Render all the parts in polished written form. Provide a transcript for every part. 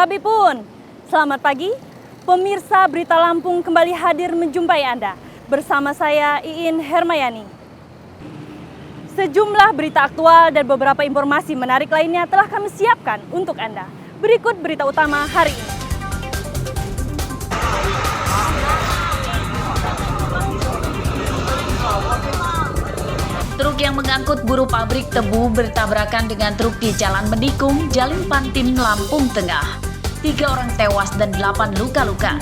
Sabipun, selamat pagi. Pemirsa Berita Lampung kembali hadir menjumpai Anda. Bersama saya Iin Hermayani. Sejumlah berita aktual dan beberapa informasi menarik lainnya telah kami siapkan untuk Anda. Berikut berita utama hari ini. Truk yang mengangkut buruh pabrik tebu bertabrakan dengan truk di Jalan Mendikung, Jalin Pantin, Lampung Tengah. 3 orang tewas dan 8 luka-luka.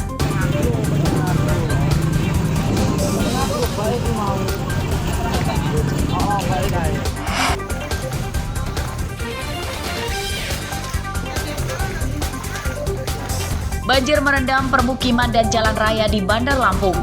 Banjir merendam permukiman dan jalan raya di Bandar Lampung.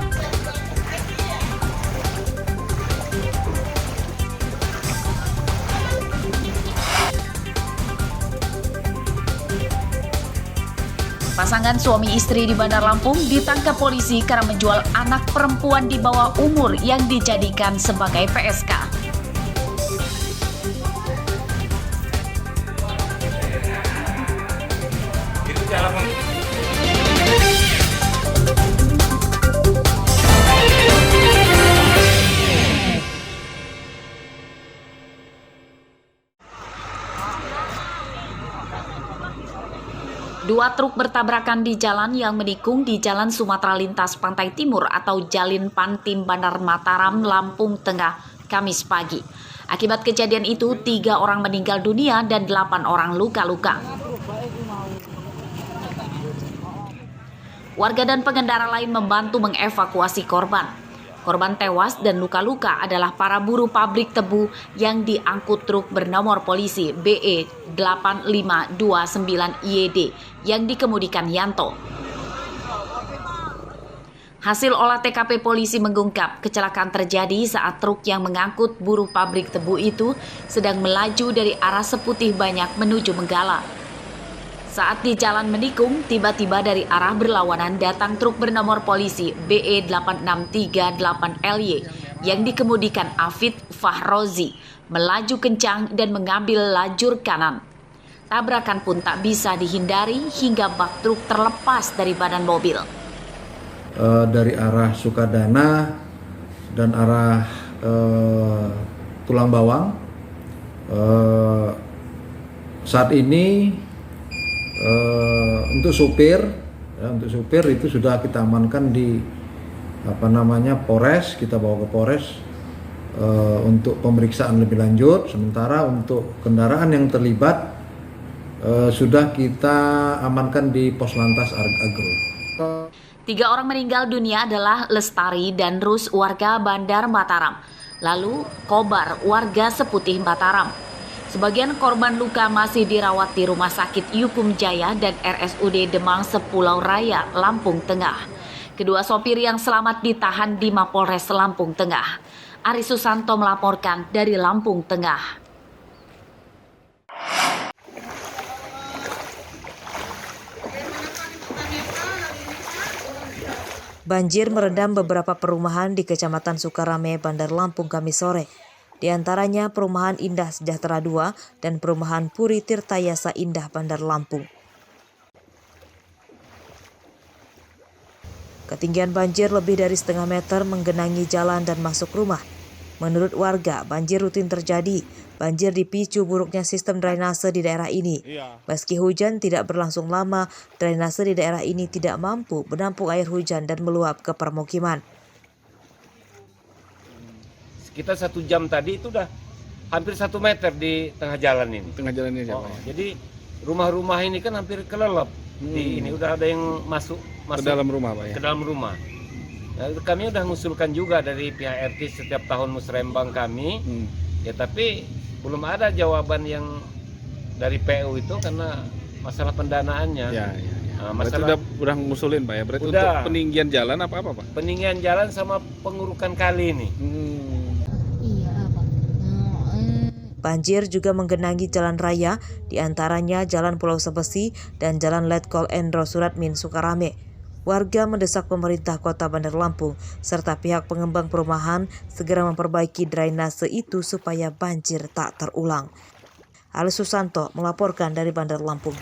Pasangan suami istri di Bandar Lampung ditangkap polisi karena menjual anak perempuan di bawah umur yang dijadikan sebagai PSK. Dua truk bertabrakan di jalan yang menikung di Jalan Sumatera Lintas Pantai Timur atau Jalin Pantin Bandar Mataram, Lampung Tengah, Kamis pagi. Akibat kejadian itu, 3 orang meninggal dunia dan 8 orang luka-luka. Warga dan pengendara lain membantu mengevakuasi korban. Korban tewas dan luka-luka adalah para buruh pabrik tebu yang diangkut truk bernomor polisi BE 8529YD yang dikemudikan Yanto. Hasil olah TKP polisi mengungkap kecelakaan terjadi saat truk yang mengangkut buruh pabrik tebu itu sedang melaju dari arah Seputih Banyak menuju Menggala. Saat di Jalan Mendikung, tiba-tiba dari arah berlawanan datang truk bernomor polisi BE 8638LY yang dikemudikan Afid Fahrozi, melaju kencang dan mengambil lajur kanan. Tabrakan pun tak bisa dihindari hingga bak truk terlepas dari badan mobil. Dari arah Sukadana dan arah Tulang Bawang, saat ini untuk supir itu sudah kita amankan di Polres, kita bawa ke Polres untuk pemeriksaan lebih lanjut. Sementara untuk kendaraan yang terlibat sudah kita amankan di Poslantas Agro. 3 orang meninggal dunia adalah Lestari dan Rus warga Bandar Mataram, lalu Kobar warga Seputih Mataram. Sebagian korban luka masih dirawat di Rumah Sakit Yukum Jaya dan RSUD Demang Sepulau Raya, Lampung Tengah. Kedua sopir yang selamat ditahan di Mapolres Lampung Tengah. Ari Susanto melaporkan dari Lampung Tengah. Banjir merendam beberapa perumahan di Kecamatan Sukarame, Bandar Lampung, Kamis sore. Di antaranya Perumahan Indah Sejahtera 2 dan Perumahan Puri Tirtayasa Indah, Bandar Lampung. Ketinggian banjir lebih dari setengah meter menggenangi jalan dan masuk rumah. Menurut warga, banjir rutin terjadi. Banjir dipicu buruknya sistem drainase di daerah ini. Meski hujan tidak berlangsung lama, drainase di daerah ini tidak mampu menampung air hujan dan meluap ke permukiman. Kita 1 jam tadi itu udah hampir 1 meter di tengah jalan ini. Tengah jalan ini siapa? Jadi rumah-rumah ini kan hampir kelelep. Ini udah ada yang masuk Ke dalam rumah, Pak, ya? Ke dalam rumah. Nah, kami udah mengusulkan juga dari pihak RT setiap tahun musrembang kami. Ya tapi belum ada jawaban yang dari PU itu karena masalah pendanaannya. Ya. Nah, masalah udah ngusulin, Pak, ya? Berarti udah. Untuk peninggian jalan apa, Pak? Peninggian jalan sama pengurukan kali ini. Banjir juga menggenangi jalan raya, di antaranya Jalan Pulau Sebesi dan Jalan Letkol Endro Suratmin Sukarame. Warga mendesak pemerintah Kota Bandar Lampung serta pihak pengembang perumahan segera memperbaiki drainase itu supaya banjir tak terulang. Ali Susanto melaporkan dari Bandar Lampung.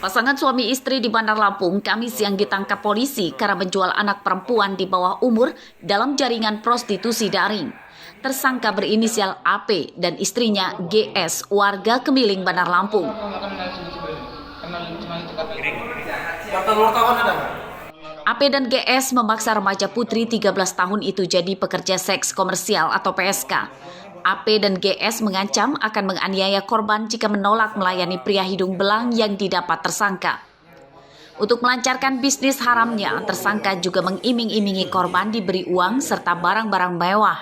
Pasangan suami istri di Bandar Lampung Kamis siang ditangkap polisi karena menjual anak perempuan di bawah umur dalam jaringan prostitusi daring. Tersangka berinisial AP dan istrinya GS, warga Kemiling, Bandar Lampung. AP dan GS memaksa remaja putri 13 tahun itu jadi pekerja seks komersial atau PSK. AP dan GS mengancam akan menganiaya korban jika menolak melayani pria hidung belang yang didapat tersangka. Untuk melancarkan bisnis haramnya, tersangka juga mengiming-imingi korban diberi uang serta barang-barang mewah.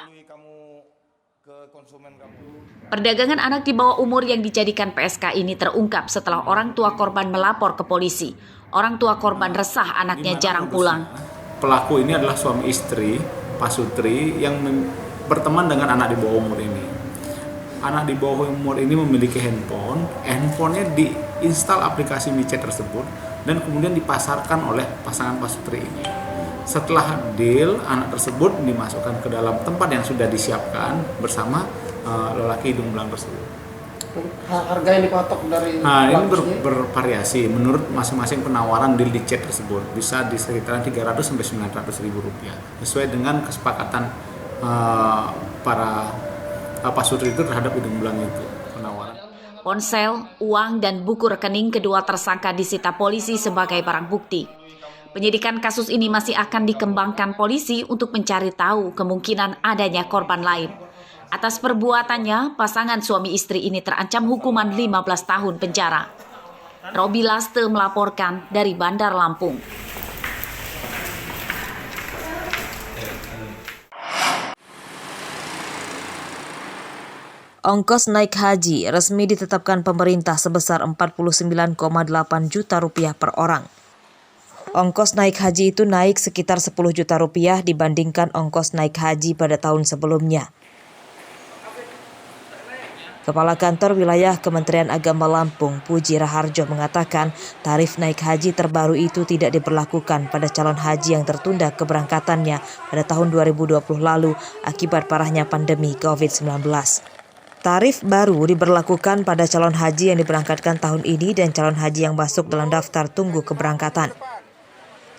Perdagangan anak di bawah umur yang dijadikan PSK ini terungkap setelah orang tua korban melapor ke polisi. Orang tua korban resah anaknya jarang pulang. Pelaku ini adalah suami istri, Pak Sutri, yang berteman dengan anak di bawah umur ini. Anak di bawah umur ini memiliki handphonenya diinstal aplikasi micet tersebut dan kemudian dipasarkan oleh pasangan Pak Sutri ini. Setelah deal, anak tersebut dimasukkan ke dalam tempat yang sudah disiapkan bersama lelaki hidung belang tersebut. Harga yang dipatok dari ini bervariasi menurut masing-masing penawaran deal di chat tersebut, bisa di sekitaran 300 sampai 900 ribu rupiah sesuai dengan kesepakatan para Pak Sutri itu terhadap hidung belang itu penawaran. Ponsel, uang, dan buku rekening kedua tersangka disita polisi sebagai barang bukti. Penyidikan kasus ini masih akan dikembangkan polisi untuk mencari tahu kemungkinan adanya korban lain. Atas perbuatannya, pasangan suami istri ini terancam hukuman 15 tahun penjara. Robi Laste melaporkan dari Bandar Lampung. Ongkos naik haji resmi ditetapkan pemerintah sebesar 49,8 juta rupiah per orang. Ongkos naik haji itu naik sekitar 10 juta rupiah dibandingkan ongkos naik haji pada tahun sebelumnya. Kepala Kantor Wilayah Kementerian Agama Lampung, Puji Raharjo, mengatakan tarif naik haji terbaru itu tidak diberlakukan pada calon haji yang tertunda keberangkatannya pada tahun 2020 lalu akibat parahnya pandemi COVID-19. Tarif baru diberlakukan pada calon haji yang diberangkatkan tahun ini dan calon haji yang masuk dalam daftar tunggu keberangkatan.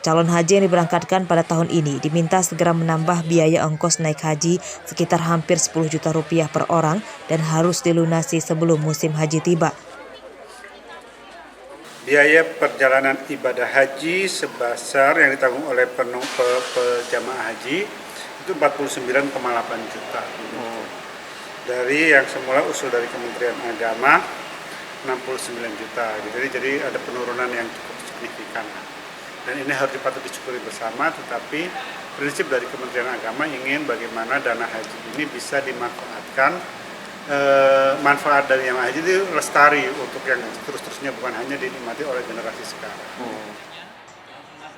Calon haji yang diberangkatkan pada tahun ini diminta segera menambah biaya ongkos naik haji sekitar hampir 10 juta rupiah per orang dan harus dilunasi sebelum musim haji tiba. Biaya perjalanan ibadah haji sebesar yang ditanggung oleh jamaah haji itu 49,8 juta. Dari yang semula usul dari Kementerian Agama 69 juta. Jadi ada penurunan yang cukup signifikan. Dan ini harus patut disyukuri bersama, tetapi prinsip dari Kementerian Agama ingin bagaimana dana haji ini bisa dimanfaatkan, manfaat dari yang haji itu lestari untuk yang terus-terusnya, bukan hanya dinikmati oleh generasi sekarang.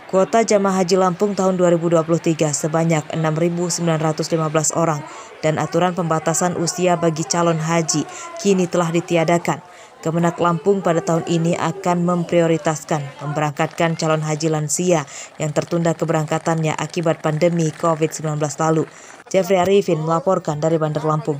Kuota jamaah haji Lampung tahun 2023 sebanyak 6.915 orang dan aturan pembatasan usia bagi calon haji kini telah ditiadakan. Kemenak Lampung pada tahun ini akan memprioritaskan memberangkatkan calon haji lansia yang tertunda keberangkatannya akibat pandemi COVID-19 lalu. Jeffrey Arifin melaporkan dari Bandar Lampung.